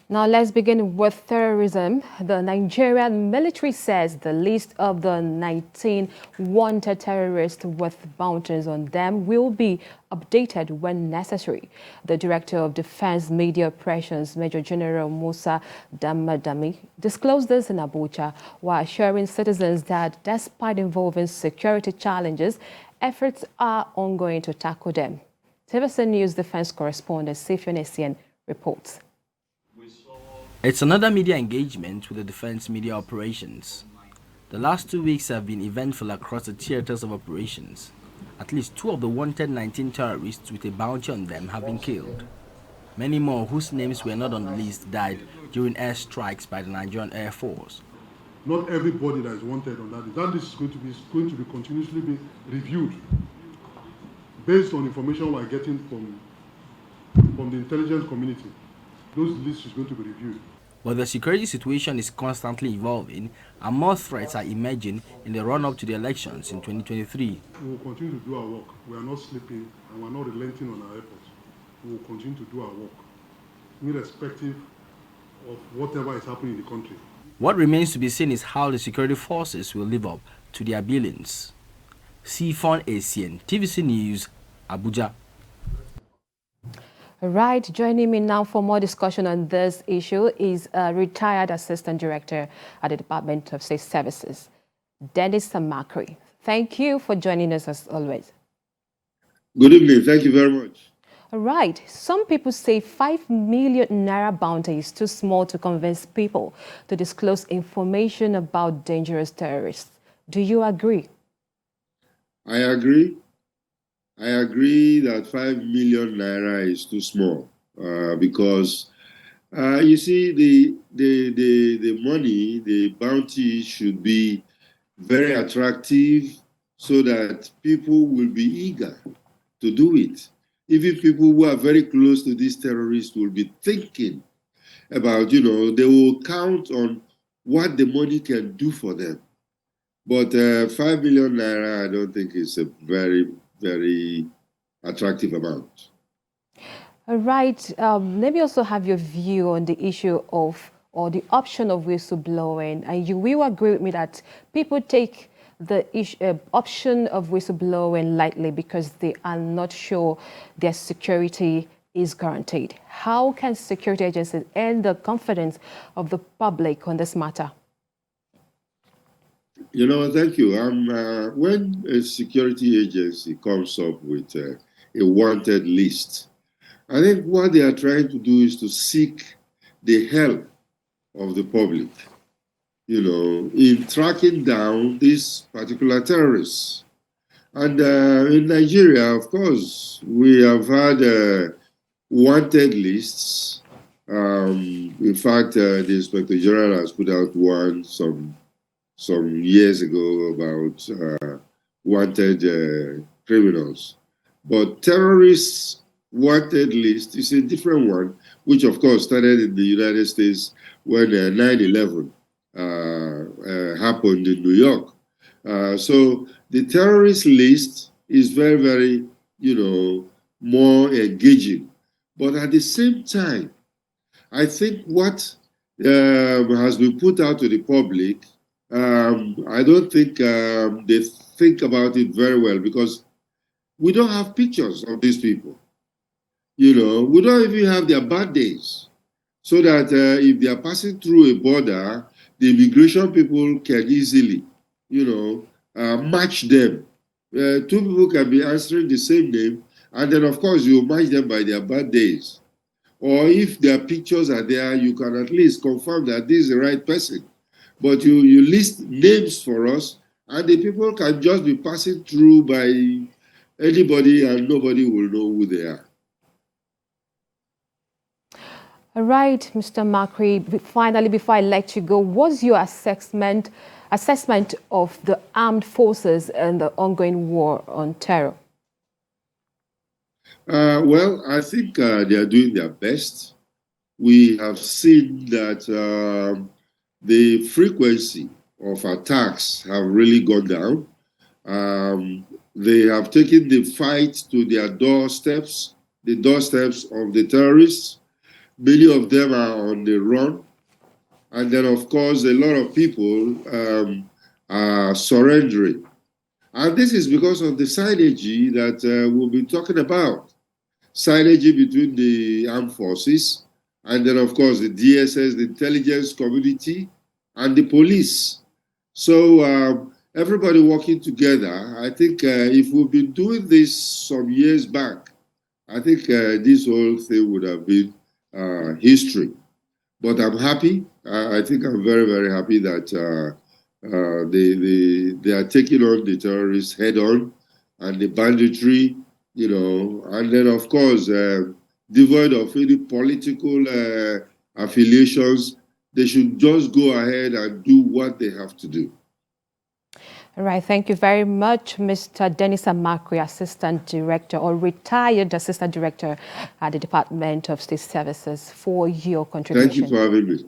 Now let's begin with terrorism. The Nigerian military says the list of the 19 wanted terrorists with bounties on them will be updated when necessary. The Director of Defense Media Operations, Major General Musa Damadami, disclosed this in Abuja while assuring citizens that despite involving security challenges, efforts are ongoing to tackle them. TVC News defense correspondent Sifion Essien reports. It's another media engagement with the defense media operations. The last 2 weeks have been eventful across the theaters of operations. At least 2 of the wanted 19 terrorists with a bounty on them have been killed. Many more whose names were not on the list died during airstrikes by the Nigerian Air Force. Not everybody that is wanted on that list is going to be continuously be reviewed based on information we are getting from the intelligence community. Those lists is going to be reviewed. But the security situation is constantly evolving and more threats are emerging in the run-up to the elections in 2023. We will continue to do our work. We are not sleeping and we are not relenting on our efforts. We will continue to do our work, irrespective of whatever is happening in the country. What remains to be seen is how the security forces will live up to their billings. Sifion Essien, TVC News, Abuja. Right, joining me now for more discussion on this issue is a retired Assistant Director at the Department of State Services, Dennis Samakri. Thank you for joining us as always. Good evening. Thank you very much. All right, some people say 5 million naira bounty is too small to convince people to disclose information about dangerous terrorists. Do you agree? I agree. I agree that 5 million naira is too small because you see the money, the bounty should be very attractive so that people will be eager to do it. Even people who are very close to these terrorists will be thinking about, they will count on what the money can do for them. But 5 million naira, I don't think is a very, very attractive amount. All right. Let me also have your view on the issue of, or the option of whistleblowing. And you will agree with me that people take the option of whistleblowing lightly because they are not sure their security is guaranteed. How can security agencies earn the confidence of the public on this matter? Thank you. When a security agency comes up with a wanted list, I think what they are trying to do is to seek the help of the public, in tracking down these particular terrorists. And in Nigeria, of course, we have had wanted lists. In fact, the Inspector General has put out one some years ago about wanted criminals. But terrorists wanted list is a different one, which of course started in the United States when 9/11 happened in New York. So the terrorist list is very, very, more engaging. But at the same time, I think what has been put out to the public, I don't think they think about it very well because we don't have pictures of these people. We don't even have their birthdays, so that if they are passing through a border, the immigration people can easily, match them. 2 people can be answering the same name, and then of course you match them by their birthdays. Or if their pictures are there, you can at least confirm that this is the right person. But you list names for us, and the people can just be passing through by anybody, and nobody will know who they are. All right, Mr. Makri, finally, before I let you go, what's your assessment of the armed forces and the ongoing war on terror? Well, I think they are doing their best. We have seen that the frequency of attacks have really gone down. They have taken the fight to their doorsteps, the doorsteps of the terrorists. Many of them are on the run. And then, of course, a lot of people are surrendering. And this is because of the synergy that we'll be talking about. Synergy between the armed forces, and then, of course, the DSS, the intelligence community, and the police. So everybody working together. I think if we've been doing this some years back, I think this whole thing would have been history. But I'm happy. I think I'm very, very happy that they are taking on the terrorists head on, and the banditry, you know, and then, of course, devoid of any political affiliations. They should just go ahead and do what they have to do. All right, thank you very much, Mr. Dennis Amakwe, Assistant Director or retired Assistant Director at the Department of State Services, for your contribution. Thank you for having me.